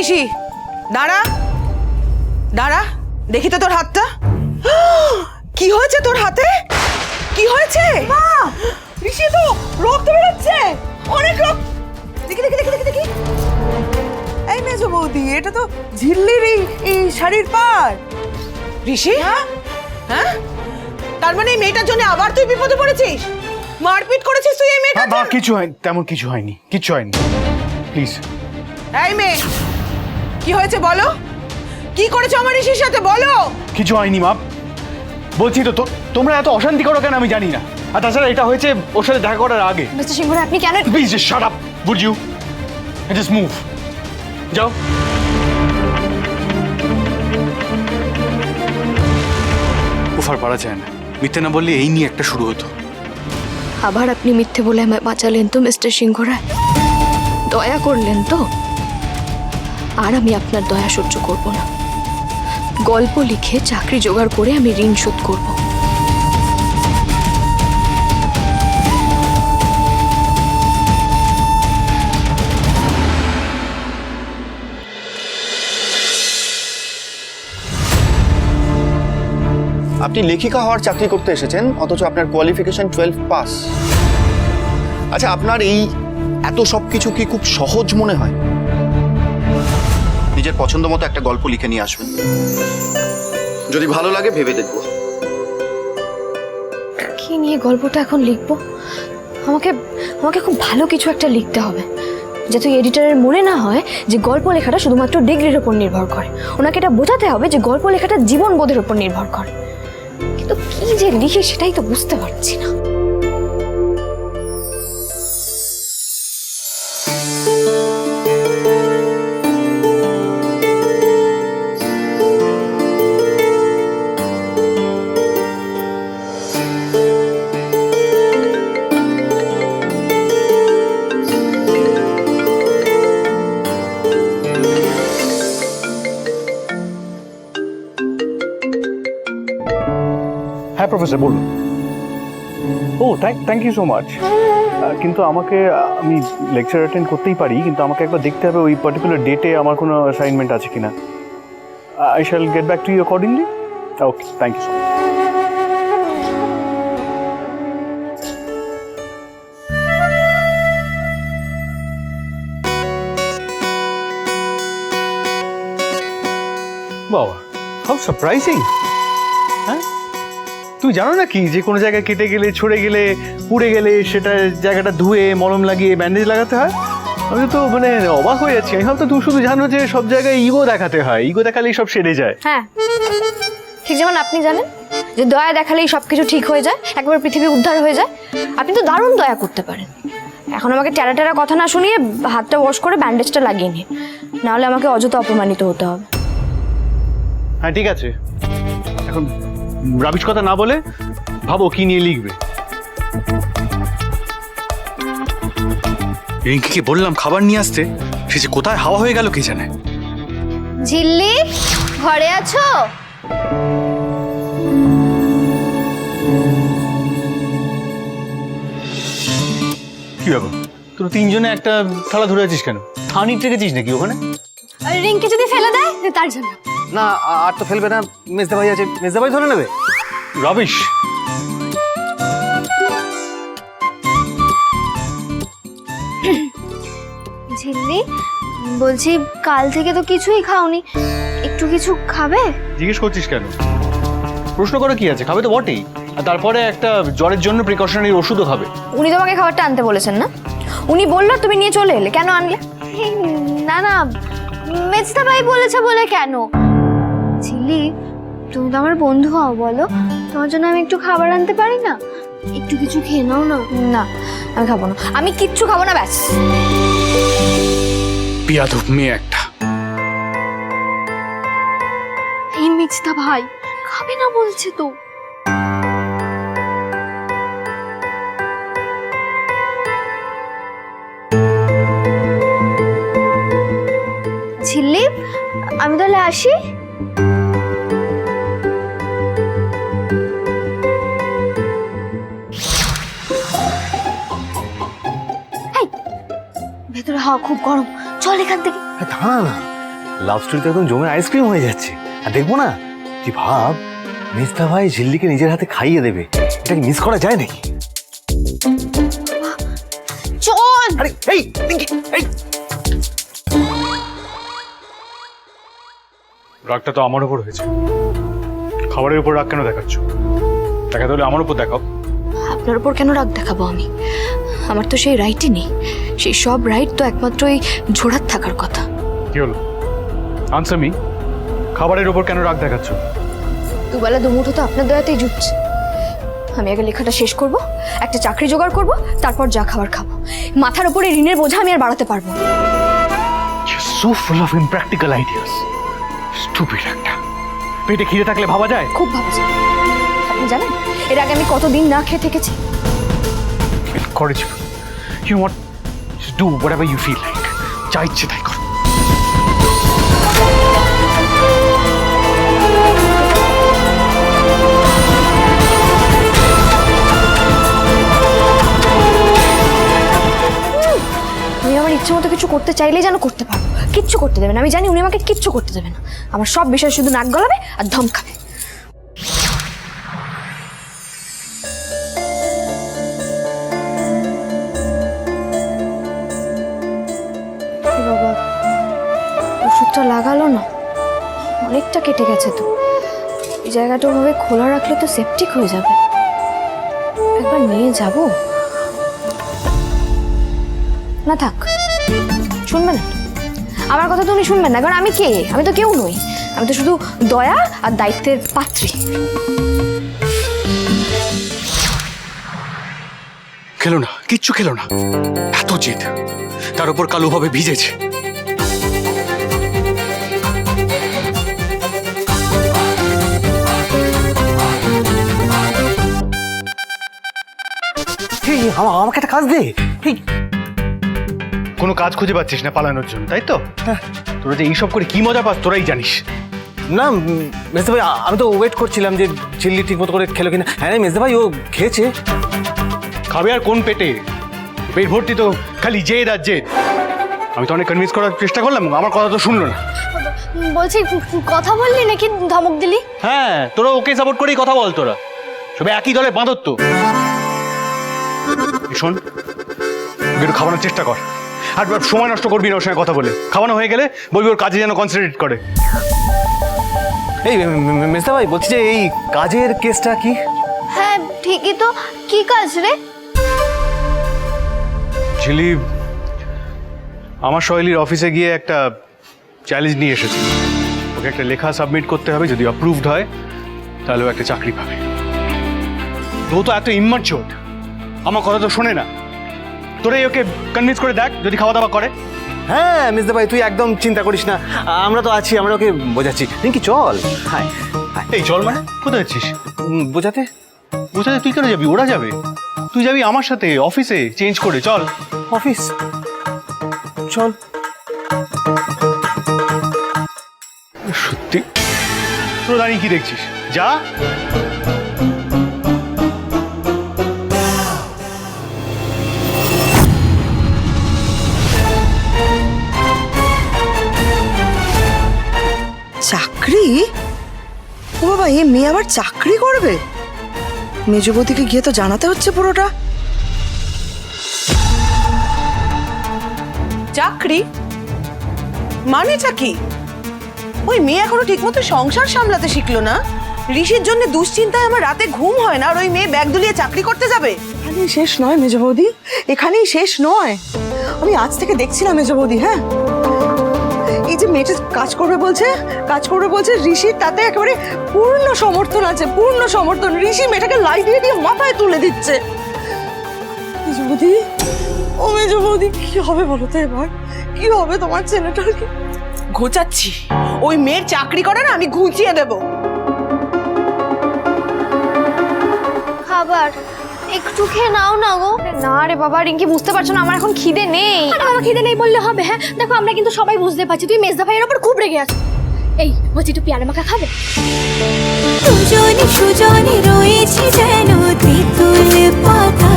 ঋষি, দাঁড়া দাঁড়া, দেখি তো তোর হাতটা। কি হয়েছে তোর হাতে? কি হয়েছে? মা, ঋষি তো রক্ত বেরোচ্ছে, অনেক রক্ত। দেখি দেখি দেখি দেখি দেখি। এই মেজো বৌদি, এটা তো ঝিল্লির এই শাড়ির পাড়। ঋষি, হ্যাঁ, তার মানে এই মেয়েটার জন্য আবার তুই বিপদে পড়েছিস? মারপিট করেছিস তুই এই মেয়েটার? মা কিছু হয়নি, তেমন কিছু হয়নি, কিচ্ছু হয়নি, প্লিজ। এই মেয়ে, কি হয়েছে বলো? কি করেছো আমার ঋষির সাথে বলো? কিছু হয়নি মা, বলছি তো তোমরা এত অশান্তি করো কেন আমি জানি না। আর তাছাড়া এটা হয়েছে ওর সাথে দেখা করার আগে। মিস্টার সিংহ, আপনি কেন? Please just shut up, would you just move, যাও। উফার পারা যায় না, মিথ্যে না বললে এই নিয়ে একটা শুরু হতো। আবার আপনি মিথ্যে বলে আমায় বাঁচালেন তো মিস্টার সিংহ রায়, দয়া করলেন তো। আর আমি আপনার দয়া সহ্য করব না। গল্প লিখে চাকরি জোগাড় করে আমি ঋণ শোধ করব। আপনি লেখিকা হওয়ার চাকরি করতে এসেছেন, অথচ আপনার কোয়ালিফিকেশন 12 পাস। আচ্ছা, আপনার এই এত সব কিছু কি খুব সহজ মনে হয়? নিজের পছন্দ মতো একটা গল্প লিখে নিয়ে আসবেন, যদি ভালো লাগে ভেবে দেখব। কি নিয়ে গল্পটা এখন লিখবো? আমাকে আমাকে খুব ভালো কিছু একটা লিখতে হবে, যাতে এডিটরের মনে না হয় যে গল্প লেখাটা শুধুমাত্র ডিগ্রির উপর নির্ভর করে। ওনাকে এটা বোঝাতে হবে যে গল্প লেখাটা জীবনবোধের উপর নির্ভর করে। কিন্তু কি যে লিখে সেটাই তো বুঝতে পারছি না। হ্যাঁ প্রফেসর, বলুন। ও থ্যাংক ইউ সো মাচ। কিন্তু আমাকে, আমি লেকচার অ্যাটেন্ড করতেই পারি, কিন্তু আমাকে একবার দেখতে হবে ওই পার্টিকুলার ডেটে আমার কোনো অ্যাসাইনমেন্ট আছে কিনা। I shall get back to you accordingly. Okay, thank you so much. বাবা, হাউ সারপ্রাইজিং। হ্যাঁ, তুমি জানো না কি যে কোনো জায়গায় কেটে গেলে, ছড়ে গেলে, পুড়ে গেলে সেটা জায়গাটা ধুয়ে মলম লাগিয়ে ব্যান্ডেজ লাগাতে হয়? আমি তো মানে অবাক হয়ে যাচ্ছি। আমি ভাবতো তুমি শুধু জানো যে সব জায়গায় ইগো দেখাতে হয়, ইগো দেখালেই সব সেরে যায়। হ্যাঁ, ঠিক যেমন আপনি জানেন যে দয়া দেখালেই সবকিছু ঠিক হয়ে যায়, একবার পৃথিবী উদ্ধার হয়ে যায়। আপনি তো দারুণ দয়া করতে পারেন। এখন আমাকে টেরা টেরা কথা না শুনিয়ে হাতটা ওয়াশ করে ব্যান্ডেজটা লাগিয়ে নিন, নাহলে আমাকে অযথা অপমানিত হতে হবে। হ্যাঁ ঠিক আছে, এখন রাবিশ কথা না বলে ভাবো কি নিয়ে লিখবে। রিঙ্কিকে বললাম খাবার নিয়ে আসতে, সে যে কোথায় হাওয়া হয়ে গেল কে জানে। ঝিল্লি, ঘরে আছো? কি ব্যাপার, তোর তিনজনে একটা থালা ধরে আছিস কেন? থানি টেকেছিস নাকি ওখানে? রিঙ্কি যদি ফেলে দেয় তার জন্য। না, আর তো ফেলবে না, মেজদা ভাই আছে, মেজদা ভাই ধরে নেবে। রাবিশ। ঝিল্লি, বলছি কাল থেকে তো কিছুই খাওনি, একটু কিছু খাবে? জিজ্ঞেস করছিস কেন? প্রশ্ন করে কি আছে, খাবে তো বটেই। আর তারপরে একটা জ্বরের জন্য প্রিকশনারি ওষুধও খাবে। উনি তোমাকে খাবারটা আনতে বলেছেন না? উনি বললো তুমি নিয়ে চলে এলে, কেন আনলে? না না, মেজদা ভাই বলেছে বলে কেন? ঝিল্লি, তুমি তো আমার বন্ধু হও, বলো তোমার জন্য আমি একটু খাবার আনতে পারি না? একটু কিছু খেয়ে নাও না। না, আমি খাবো না, আমি কিচ্ছু খাবো না, ব্যাস। বিয়াদব মেয়ে একটা। এই মেজদা ভাই খাবে না বলছে তো। ঝিল্লি, আমি তাহলে আসি। ভেতরে হাওয়া খুব গরম, চল এখান থেকে। দাঁড়া না, লাভ স্টোরি তো একদম জমে আইসক্রিম হয়ে যাচ্ছে। আর দেখবো না, তুই ভাব মেজদা ভাই ঝিল্লিকে নিজের হাতে খাইয়ে দেবে, এটাকে মিস করা যায় নাকি? চল। আরে এই পিঙ্কি, এই রাগটা তো আমার উপর হয়েছে, খাবারের উপর রাগ কেন দেখাচ্ছ? দেখাতে হলে আমার উপর দেখাও। আপনার উপর কেন রাগ দেখাবো আমি? আমার তো সেই রাইটই নেই। সেই সব রাইট তো একমাত্র এই ঝোড়ার থাকার কথা। কি হলো? Answer me. খাবারের উপর কেন রাগ দেখাচ্ছ? দুবেলা দুমুঠো তো আপনার দয়াতেই জুটছে। আমি আগে লেখাটা শেষ করব, একটা চাকরি জোগাড় করব, তারপর যা খাবার খাবো। মাথার উপরে ঋণের বোঝা আমি আর বাড়াতে পারবো না। So full of impractical ideas. Stupid একটা। পেটে খিদে থাকলে ভাবা যায়? খুব ভাবছি। আপনি জানেন এর আগে আমি কতদিন না খেয়ে থেকেছি? Incorrigible. You know what? Just do whatever you feel like. যা ইচ্ছে তাই করো। আমি আমার ইচ্ছে মতো কিছু করতে চাইলেই যেন করতে পারবো, কিচ্ছু করতে দেবেন। আমি জানি উনি আমাকে কিচ্ছু করতে দেবে না। আমার সব বিষয় শুধু নাক গলাবে আর ধমকাবে। বাবা, ওষুধটা লাগালো না, অনেকটা কেটে গেছে তো। এই জায়গাটা ওভাবে খোলা রাখলে তো সেপটিক হয়ে যাবে। একবার নিয়ে যাব না? থাক, শুনবেন না আমার কথা তো উনি শুনবেন না, কারণ আমি কে? আমি তো কেউ নই। আমি তো শুধু দয়া আর দায়িত্বের পাত্রী। খেলো না, কিচ্ছু খেলো না। এত জেদ, তার উপর কালোভাবে ভিজেছে। এই, আমাকে একটা কাজ দে। এই কোনো কাজ খুঁজে পাচ্ছিস না পালানোর জন্য, তাই তো? তোরা যে এইসব করে কি মজা পাস তোরাই জানিস। না মেজদা ভাই, আমি তো ওয়েট করছিলাম যে ঝিল্লি ঠিক মতো করে খেলো কিনা। হ্যাঁ মেজদা ভাই, ও খেয়েছে। খাবে আর কোন পেটে? পেট ভর্তি তো খালি জেদ আর জেদ। আমি তো অনেক কনভিন্স করার চেষ্টা করলাম, আমার কথা তো শুনলো না। বলছি কথা বললি নাকি ধমক দিলি? হ্যাঁ, তোরা ওকে সাপোর্ট করেই কথা বল। তোরা সবাই একই দলে বাঁধর তো। শোন, একটু খাওয়ানোর চেষ্টা কর, আর সময় নষ্ট করবি না ওর সঙ্গে কথা বলে। খাওয়ানো হয়ে গেলে বলবি ওর কাজে যেন কনসেন্ট্রেট করে। এই মেজদা ভাই, বলছি যে এই কাজের কেসটা কি? হ্যাঁ ঠিকই তো। কি কাজ রে? ঝিলি আমার সহেলির অফিসে গিয়ে একটা চ্যালেঞ্জ নিয়ে এসেছে। ওকে একটা লেখা সাবমিট করতে হবে, যদি অ্যাপ্রুভড হয় তাহলে ও একটা চাকরি পাবে। তো ও তো এত ইম্যাচিওর, আমার কথা তো শোনে না। তোরাই ওকে কনভিন্স করে দেখ যদি খাওয়া দাওয়া করে। হ্যাঁ মেজদা ভাই, তুই একদম চিন্তা করিস না, আমরা তো আছি, আমরা ওকে বোঝাচ্ছি। রিঙ্কি চল। হ্যাঁ এই চল মানে কোথায় যাচ্ছিস? বোঝাতে। বোঝাতে তুই কেন যাবি? ওরা যাবে, তুই যাবি আমার সাথে অফিসে চেঞ্জ করে। চল অফিস, চল। সত্যি তোরা দাঁড়িয়ে কি দেখছিস? যা। চাকরি? ও বাবা, এ মেয়ে আবার চাকরি করবে? মেজবতীকে গিয়ে তো জানাতে হচ্ছে পুরোটা। চাকরি মানেটা কি? ওই মেয়ে এখনো ঠিকমতো সংসার সামলাতে শিখলো না। ঋষির জন্য দুশ্চিন্তায় আমার রাতে ঘুম হয় না, আর ওই মেয়ে ব্যাগ দুলিয়ে চাকরি করতে যাবে? এখানেই শেষ নয় মেজ বৌদি, এখানেই শেষ নয়। আমি আজ থেকে দেখছিলাম মেজ বৌদি। হ্যাঁ, এই যে মেয়েটা কাজ করবে বলছে, কাজ করবে বলছে, ঋষির তাতে একেবারে পূর্ণ সমর্থন আছে, পূর্ণ সমর্থন। ঋষি মেয়েটাকে লাই দিয়ে দিয়ে মাথায় তুলে দিচ্ছে। মেজ বৌদি, ও মেজ বৌদি, কি হবে বলো তো এবার? কি হবে তোমার ছেলেটার? ঘুচাচ্ছি, ওই মেয়ের চাকরি করে না, আমি ঘুচিয়ে দেব। খাবার একটু খেয়ে নাও না গো। না রে বাবা, রিঙ্কি বুঝতে পারছো না, আমার এখন খিদে নেই। আরে বাবা, খিদে নেই বললে হবে? হ্যাঁ দেখো, আমরা কিন্তু সবাই বুঝতে পারছি তুই মেজদা ভাইয়ের ওপর খুব রেগে আছো। এই বলছি, একটু পেয়ারা মাখা খাবে? দুজনে সুজনে রয়েছি যেন তেঁতুল পাতা।